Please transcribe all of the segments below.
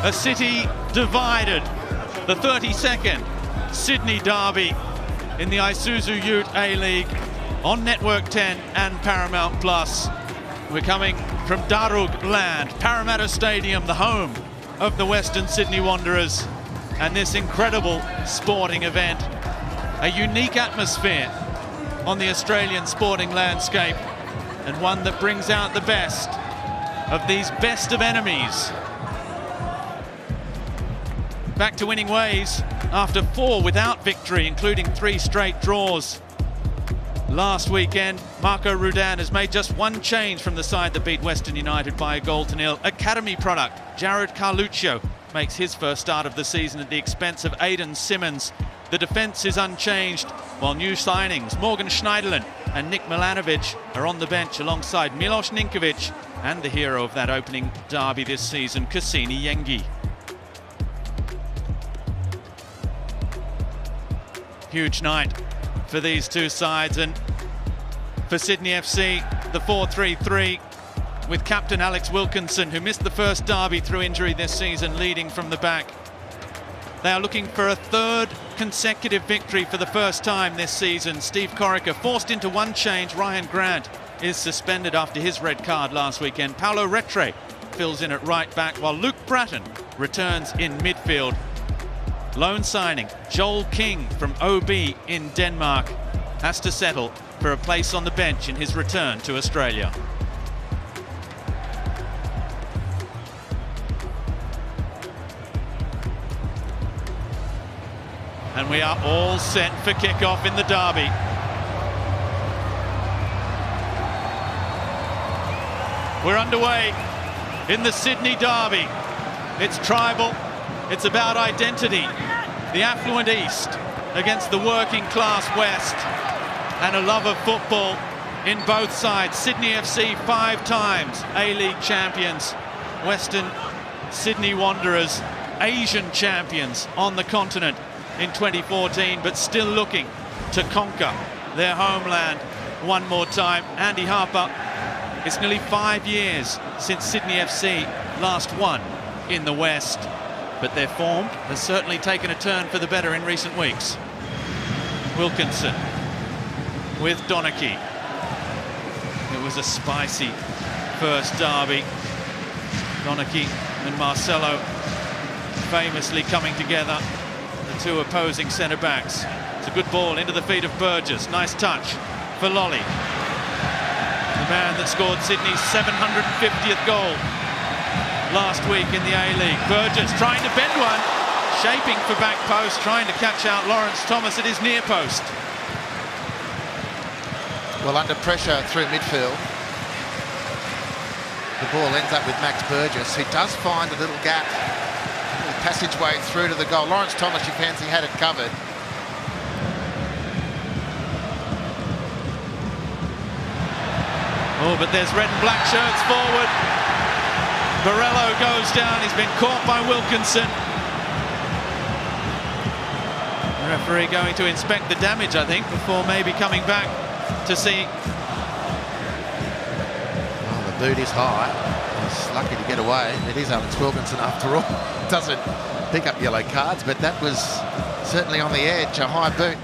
A city divided. The 32nd Sydney derby in the Isuzu UTE League on Network 10 and Paramount Plus. We're coming from Darug land, Parramatta Stadium, the home of the Western Sydney Wanderers, and this incredible sporting event. A unique atmosphere on the Australian sporting landscape, and one that brings out the best of these best of enemies. Back to winning ways after 4 without victory, including 3 straight draws. Last weekend, Marco Rudan has made just one change from the side that beat Western United by a 1-0. Academy product, Jared Carluccio, makes his first start of the season at the expense of Aidan Simmons. The defence is unchanged, while new signings, Morgan Schneiderlin and Nick Milanovic, are on the bench alongside Milos Ninkovic and the hero of that opening derby this season, Cassini Yengi. Huge night for these two sides, and for Sydney FC, the 4-3-3 with captain Alex Wilkinson, who missed the first derby through injury this season, leading from the back. They are looking for a 3rd consecutive victory for the first time this season. Steve Corica forced into one change. Ryan Grant is suspended after his red card last weekend. Paolo Retre fills in at right back, while Luke Bratton returns in midfield. Loan signing, Joel King from OB in Denmark, has to settle for a place on the bench in his return to Australia. And we are all set for kickoff in the derby. We're underway in the Sydney derby. It's tribal, it's about identity. The affluent East against the working class West, and a love of football in both sides. Sydney FC 5 times A-League champions. Western Sydney Wanderers, Asian champions on the continent in 2014, but still looking to conquer their homeland one more time. Andy Harper, it's nearly 5 years since Sydney FC last won in the West, but their form has certainly taken a turn for the better in recent weeks. Wilkinson with Donachie. It was a spicy first derby. Donachie and Marcelo famously coming together, the two opposing centre-backs. It's a good ball into the feet of Burgess. Nice touch for Lolly, the man that scored Sydney's 750th goal last week in the A-League. Burgess trying to bend one, shaping for back post, trying to catch out Lawrence Thomas at his near post. Well, under pressure through midfield, the ball ends up with Max Burgess. He does find a little gap, a little passageway through to the goal. Lawrence Thomas, you fancy, had it covered. Oh, but there's red and black shirts forward. Borello goes down. He's been caught by Wilkinson. The referee going to inspect the damage, I think, before maybe coming back to see. Well, the boot is high. He's lucky to get away. It is Alex Wilkinson after all. Doesn't pick up yellow cards, but that was certainly on the edge, a high boot.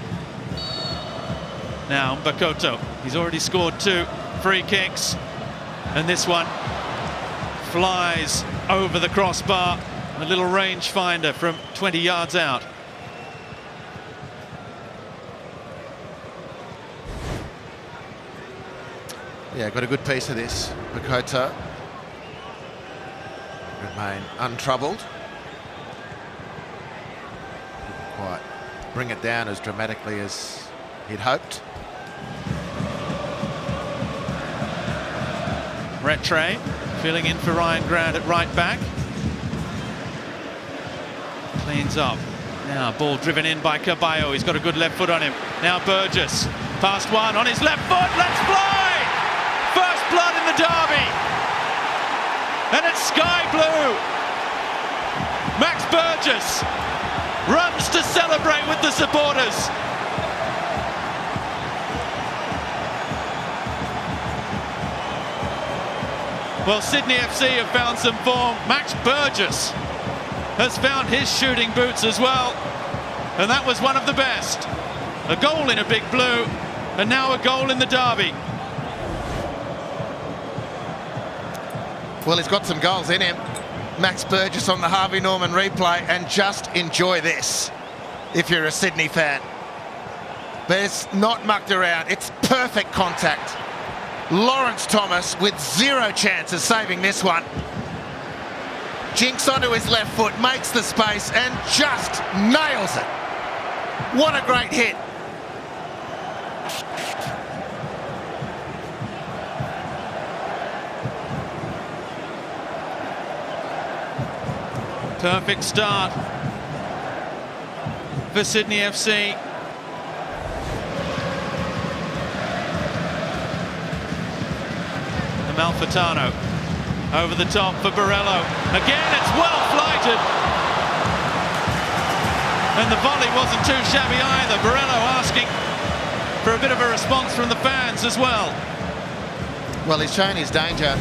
Now Bakoto, he's already scored 2 free kicks, and this one flies over the crossbar. A little range finder from 20 yards out. Yeah, got a good piece of this. Bakoto remain untroubled. Didn't quite bring it down as dramatically as he'd hoped. Retre filling in for Ryan Grant at right back. Cleans up. Now ball driven in by Caballo. He's got a good left foot on him. Now Burgess, past one on his left foot. Let's fly! First blood in the derby. And it's sky blue. Max Burgess runs to celebrate with the supporters. Well, Sydney FC have found some form. Max Burgess has found his shooting boots as well, and that was one of the best. A goal in a big blue, and now a goal in the derby. Well, he's got some goals in him. Max Burgess on the Harvey Norman replay, and just enjoy this if you're a Sydney fan. But it's not mucked around, it's perfect contact. Lawrence Thomas with zero chance of saving this one. Jinks onto his left foot, makes the space and just nails it. What a great hit. Perfect start for Sydney FC. Amalfitano over the top for Borrello. Again, it's well flighted. And the volley wasn't too shabby either. Borrello asking for a bit of a response from the fans as well. Well, he's shown his danger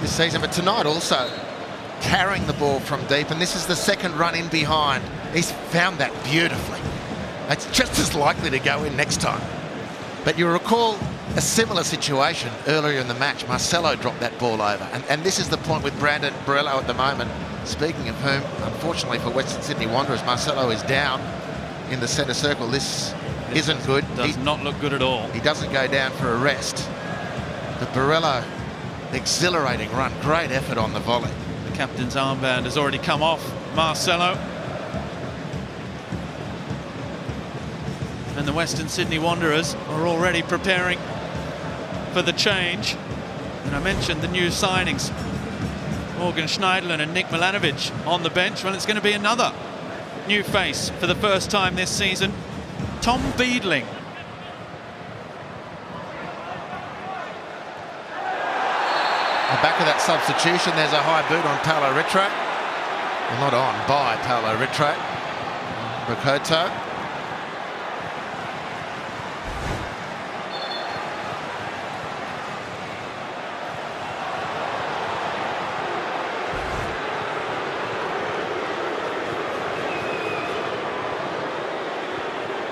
this season, but tonight also carrying the ball from deep, and this is the second run in behind. He's found that beautifully. It's just as likely to go in next time. But you recall a similar situation earlier in the match. Marcelo dropped that ball over, and this is the point with Brandon Borrello at the moment. Speaking of whom, unfortunately for Western Sydney Wanderers, Marcelo is down in the centre circle. This isn't good. Does not look good at all. He doesn't go down for a rest. But Borrello, exhilarating run, great effort on the volley. The captain's armband has already come off Marcelo. And the Western Sydney Wanderers are already preparing for the change. And I mentioned the new signings, Morgan Schneiderlin and Nick Milanovic on the bench. Well, it's going to be another new face for the first time this season, Tom Beadling. The back of that substitution, there's a high boot on Paolo Ritre. Well, not on, by Paolo Ritre. Brocoto.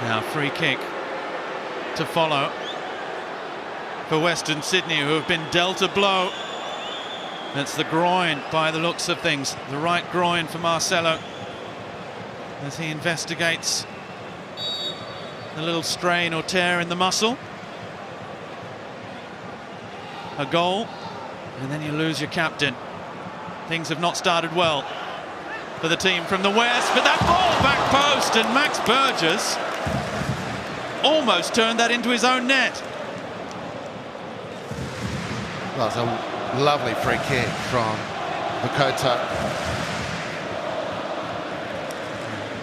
Now free kick to follow for Western Sydney, who have been dealt a blow. That's the groin by the looks of things, the right groin for Marcelo as he investigates a little strain or tear in the muscle. A goal, and then you lose your captain. Things have not started well for the team from the west, but that ball back post, and Max Burgess almost turned that into his own net. Well, it's a lovely free kick from Brocoto.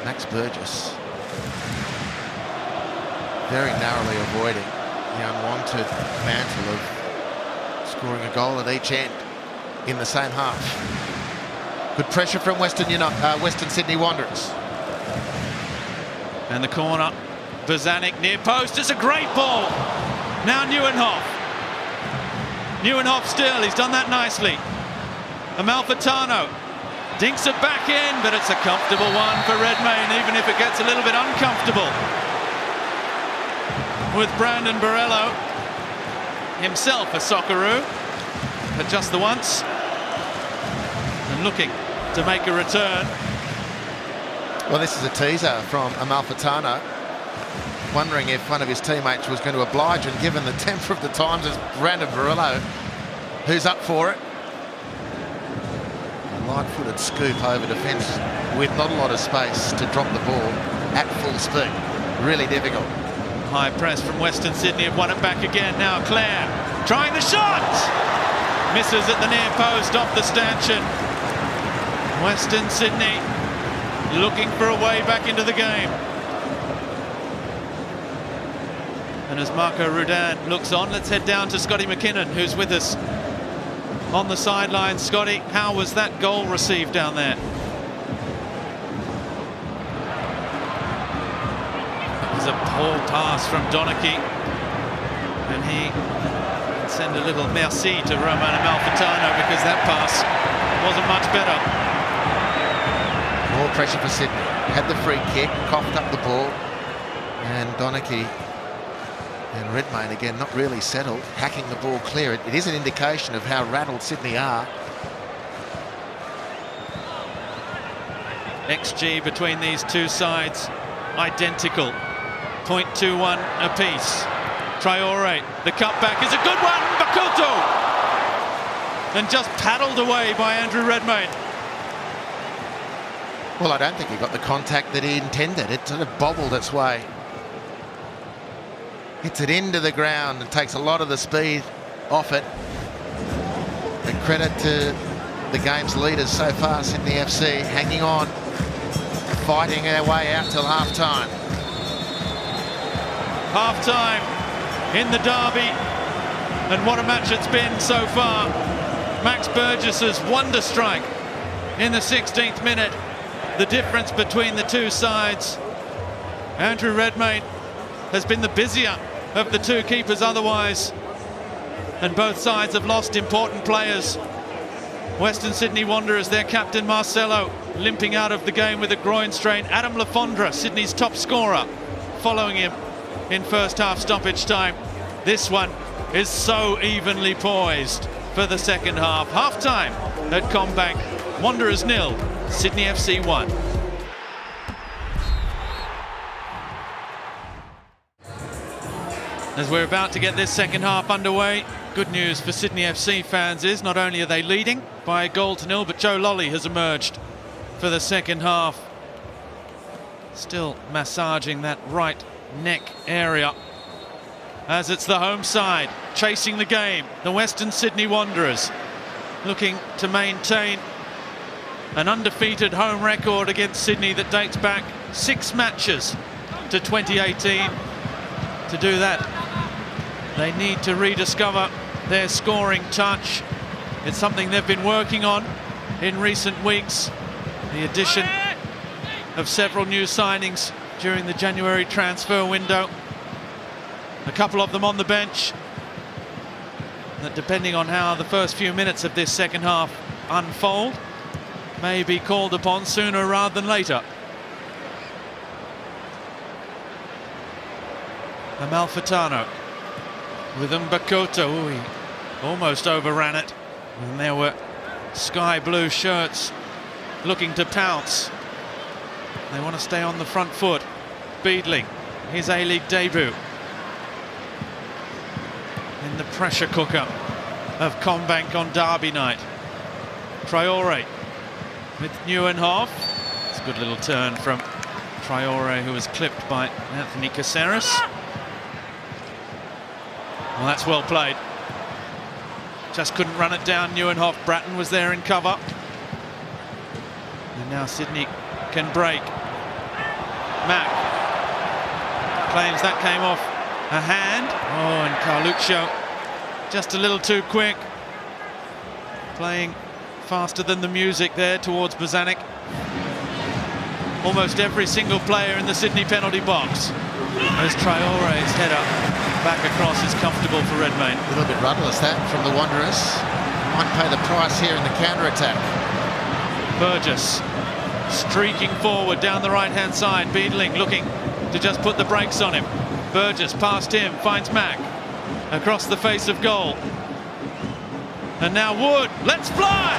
Max Burgess very narrowly avoiding the unwanted mantle of scoring a goal at each end in the same half. Good pressure from Western Sydney Wanderers. And the corner, Bozanic near post. It's a great ball. Now Nieuwenhof. Nieuwenhof still, he's done that nicely. Amalfitano dinks it back in, but it's a comfortable one for Redmayne, even if it gets a little bit uncomfortable. With Brandon Borrello, himself a Socceroo, but just the once, and looking to make a return. Well, this is a teaser from Amalfitano, wondering if one of his teammates was going to oblige, and given the temper of the times, it's Brandon Borrello who's up for it. A light-footed scoop over defence with not a lot of space to drop the ball at full speed. Really difficult. High press from Western Sydney, have won it back again. Now Clare trying the shot! Misses at the near post off the stanchion. Western Sydney looking for a way back into the game. And as Marco Rudan looks on, let's head down to Scotty McKinnon, who's with us on the sideline. Scotty, how was that goal received down there? It was a poor pass from Donachie, and he can send a little merci to Roman Amalfitano, because that pass wasn't much better. More pressure for Sydney. Had the free kick, coughed up the ball, and Donachie and Redmayne again not really settled, hacking the ball clear. It is an indication of how rattled Sydney are. XG between these two sides identical, 0.21 apiece. Traore, the cutback is a good one, Bakuto! And just paddled away by Andrew Redmayne. Well, I don't think he got the contact that he intended. It sort of bobbled its way. Hits it into the ground and takes a lot of the speed off it. And credit to the game's leaders so far, Sydney FC, hanging on, fighting their way out till half-time. Half-time in the derby, and what a match it's been so far. Max Burgess's wonder strike in the 16th minute. The difference between the two sides. Andrew Redmayne has been the busier of the two keepers otherwise, and both sides have lost important players. Western Sydney Wanderers, their captain Marcelo limping out of the game with a groin strain. Adam Lafondra, Sydney's top scorer, following him in first half stoppage time. This one is so evenly poised for the second half. Half time at Combank. Wanderers 0, Sydney FC 1. As we're about to get this second half underway, good news for Sydney FC fans is not only are they leading by a goal to 0, but Joe Lolly has emerged for the second half. Still massaging that right neck area as it's the home side chasing the game. The Western Sydney Wanderers looking to maintain an undefeated home record against Sydney that dates back 6 matches to 2018. To do that, they need to rediscover their scoring touch. It's something they've been working on in recent weeks. The addition of several new signings during the January transfer window. A couple of them on the bench that, depending on how the first few minutes of this second half unfold, may be called upon sooner rather than later. Amalfitano with Mbakoto. He almost overran it, and there were sky blue shirts looking to pounce. They want to stay on the front foot. Beadling, his A-League debut in the pressure cooker of Combank on derby night. Traore with Nieuwenhof. It's a good little turn from Traore, who was clipped by Anthony Caceres. Well, that's well played. Just couldn't run it down. Nieuwenhof. Bratton was there in cover. And now Sydney can break. Mack claims that came off a hand. Oh, and Carluccio just a little too quick. Playing faster than the music there towards Bozanic. Almost every single player in the Sydney penalty box. As Traore's header back across is comfortable for Redmayne. A little bit rudderless that from the Wanderers. Might pay the price here in the counter-attack. Burgess streaking forward down the right-hand side. Beadling looking to just put the brakes on him. Burgess past him, finds Mack across the face of goal. And now Wood, let's fly!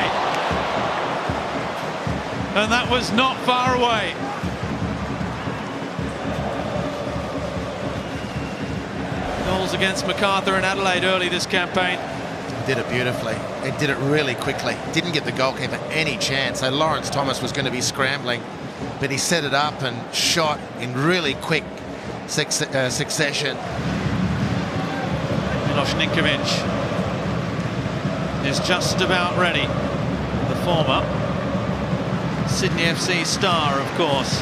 And that was not far away. Goals against MacArthur and Adelaide early this campaign. Did it beautifully. It did it really quickly. Didn't give the goalkeeper any chance. So Lawrence Thomas was going to be scrambling, but he set it up and shot in really quick succession. Milos Ninkovic is just about ready. The former Sydney FC star, of course.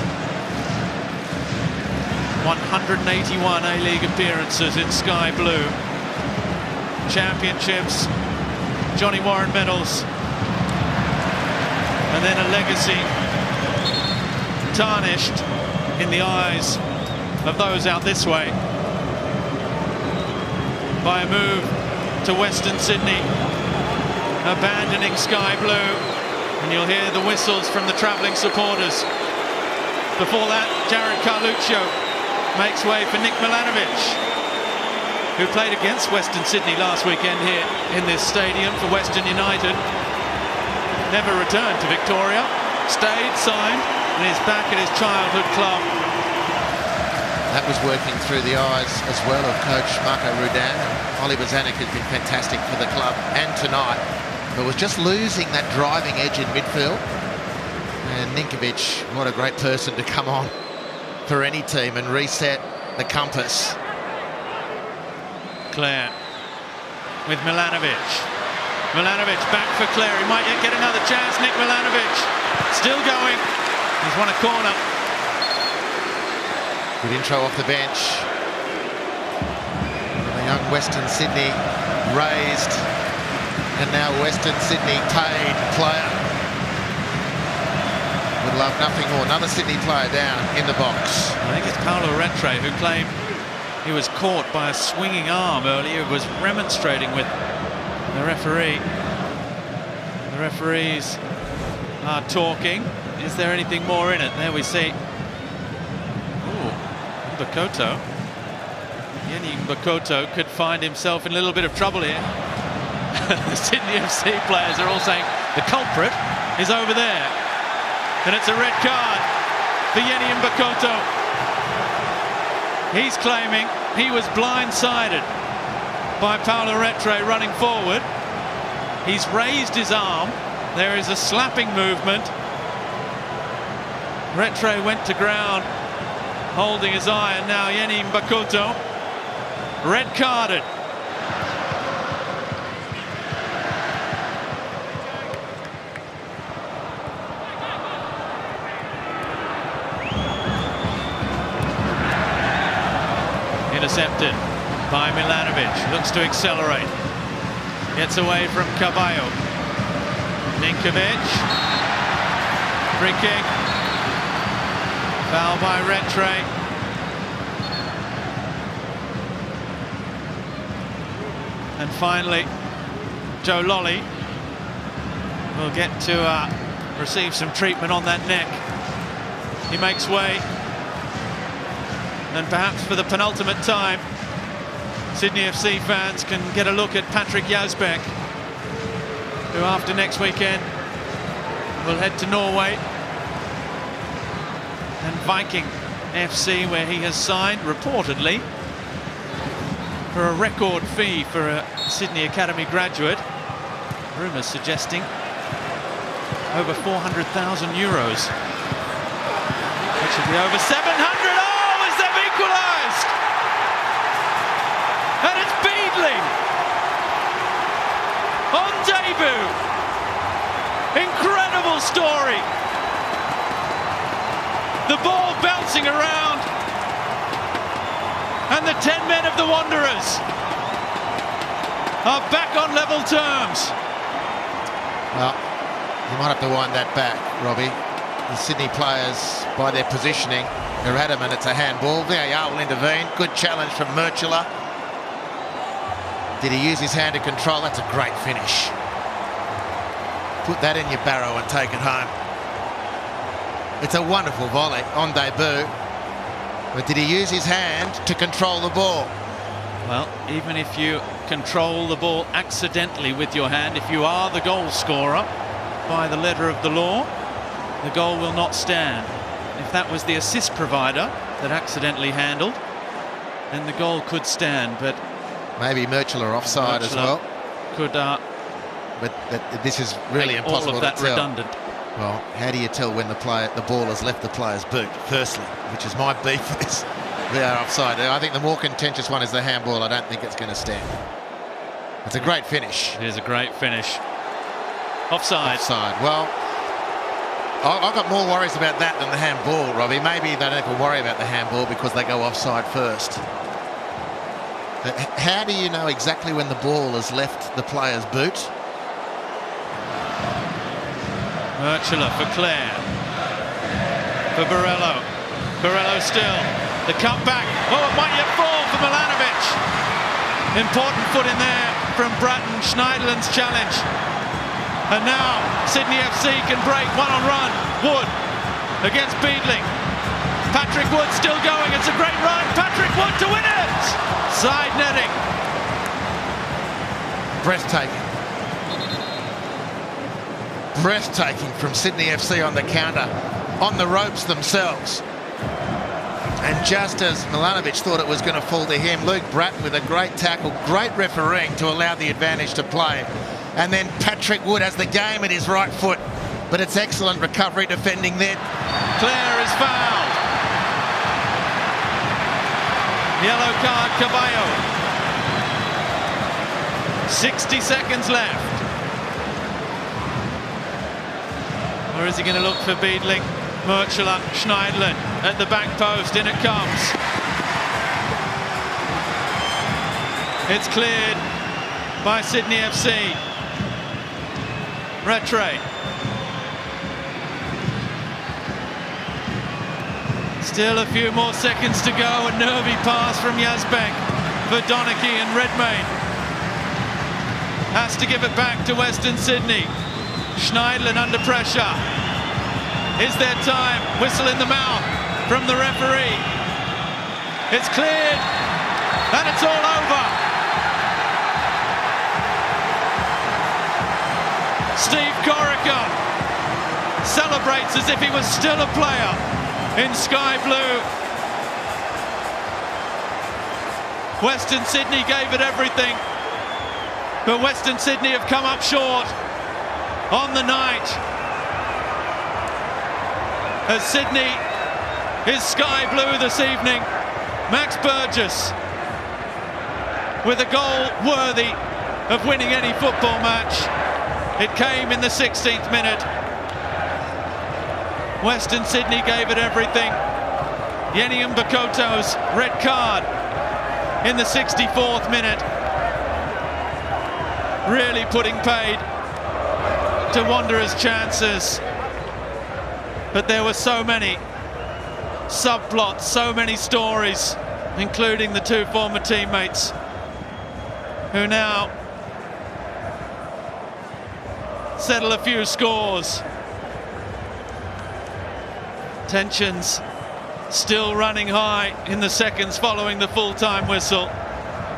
181 A-League appearances in Sky Blue. Championships, Johnny Warren medals, and then a legacy tarnished in the eyes of those out this way by a move to Western Sydney, abandoning Sky Blue And you'll hear the whistles from the travelling supporters. Before that, Jared Carluccio makes way for Nick Milanovic, who played against Western Sydney last weekend here in this stadium for Western United. Never returned to Victoria, stayed, signed, and is back at his childhood club. That was working through the eyes as well of coach Macca. Oliver Zanuck has been fantastic for the club and tonight, but was just losing that driving edge in midfield. And Ninkovic, what a great person to come on for any team and reset the compass. Clare with Milanovic. Milanovic back for Clare. He might yet get another chance. Nick Milanovic still going. He's won a corner. Good intro off the bench. The young Western Sydney raised and now Western Sydney paid player. Would love nothing more. Another Sydney player down in the box. I think it's Paolo Retre who claimed he was caught by a swinging arm earlier. He was remonstrating with the referee. The referees are talking. Is there anything more in it? There we see. Ooh, Bakoto. Yeni Bakoto could find himself in a little bit of trouble here. The Sydney FC players are all saying the culprit is over there. And it's a red card for Yeni Bakoto. He's claiming he was blindsided by Paolo Retre running forward. He's raised his arm. There is a slapping movement. Retre went to ground holding his eye, and now Yeni Bakoto red carded. Intercepted by Milanovic, looks to accelerate, gets away from Caballo. Ninkovic, free kick, foul by Retre. And finally, Joe Lolly will get to receive some treatment on that neck. He makes way. And perhaps for the penultimate time, Sydney FC fans can get a look at Patrick Yazbek, who after next weekend will head to Norway and Viking FC, where he has signed, reportedly, for a record fee for a Sydney Academy graduate. Rumours suggesting over €400,000, which would be over 700. Equalised, and it's Beadling on debut. Incredible story. The ball bouncing around, and the 10 men of the Wanderers are back on level terms. Well, you might have to wind that back, Robbie. The Sydney players, by their positioning, they're adamant it's a handball. VAR will intervene. Good challenge from Murchula. Did he use his hand to control? That's a great finish. Put that in your barrow and take it home. It's a wonderful volley on debut. But did he use his hand to control the ball? Well, even if you control the ball accidentally with your hand, if you are the goal scorer by the letter of the law, the goal will not stand. If that was the assist provider that accidentally handled, then the goal could stand. But maybe Murchula offside as well. Could, but this is really impossible all of that to tell. Redundant. Well, how do you tell when the ball has left the player's boot? Firstly, which is my beef for this. They are offside. I think the more contentious one is the handball. I don't think it's going to stand. It's a great finish. It is a great finish. Offside. Offside. Well, I've got more worries about that than the handball, Robbie. Maybe they don't even worry about the handball because they go offside first. But how do you know exactly when the ball has left the player's boot? Murchula for Clare. For Borello. Borello still. The cutback. Oh, it might yet fall for Milanovic. Important foot in there from Bratton. Schneiderlin's challenge. And now Sydney FC can break one on run. Wood against Beadling. Patrick Wood still going. It's a great run. Patrick Wood to win it. Side netting. Breathtaking. Breathtaking from Sydney FC on the counter, on the ropes themselves. And just as Milanovic thought it was going to fall to him, Luke Bratton with a great tackle, great refereeing to allow the advantage to play. And then Patrick Wood has the game at his right foot, but it's excellent recovery defending there. Clare is fouled. Yellow card, Caballo. 60 seconds left. Or is he going to look for Beadling? Murchula, Schneidlin at the back post, in it comes. It's cleared by Sydney FC. Rattray. Still a few more seconds to go. A nervy pass from Yazbek for Donachie and Redmayne. Has to give it back to Western Sydney. Schneidlin under pressure. Is there time? Whistle in the mouth from the referee. It's cleared and it's all over. Steve Corica celebrates as if he was still a player in sky blue. Western Sydney gave it everything, but Western Sydney have come up short on the night, as Sydney is sky blue this evening. Max Burgess with a goal worthy of winning any football match. It came in the 16th minute. Western Sydney gave it everything. Yeni Mbakoto's red card in the 64th minute, really putting paid to Wanderers' chances. But there were so many subplots, so many stories, including the two former teammates who now settle a few scores. Tensions still running high in the seconds following the full-time whistle.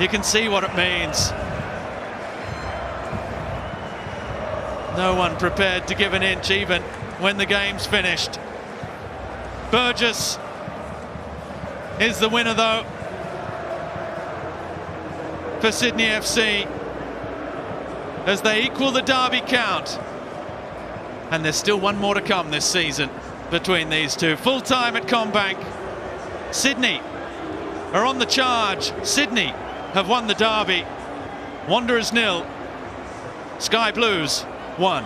You can see what it means. No one prepared to give an inch even when the game's finished. Burgess is the winner though for Sydney FC as they equal the derby count, and there's still one more to come this season between these two. Full time at CommBank. Sydney are on the charge. Sydney have won the derby. Wanderers 0, Sky Blues 1.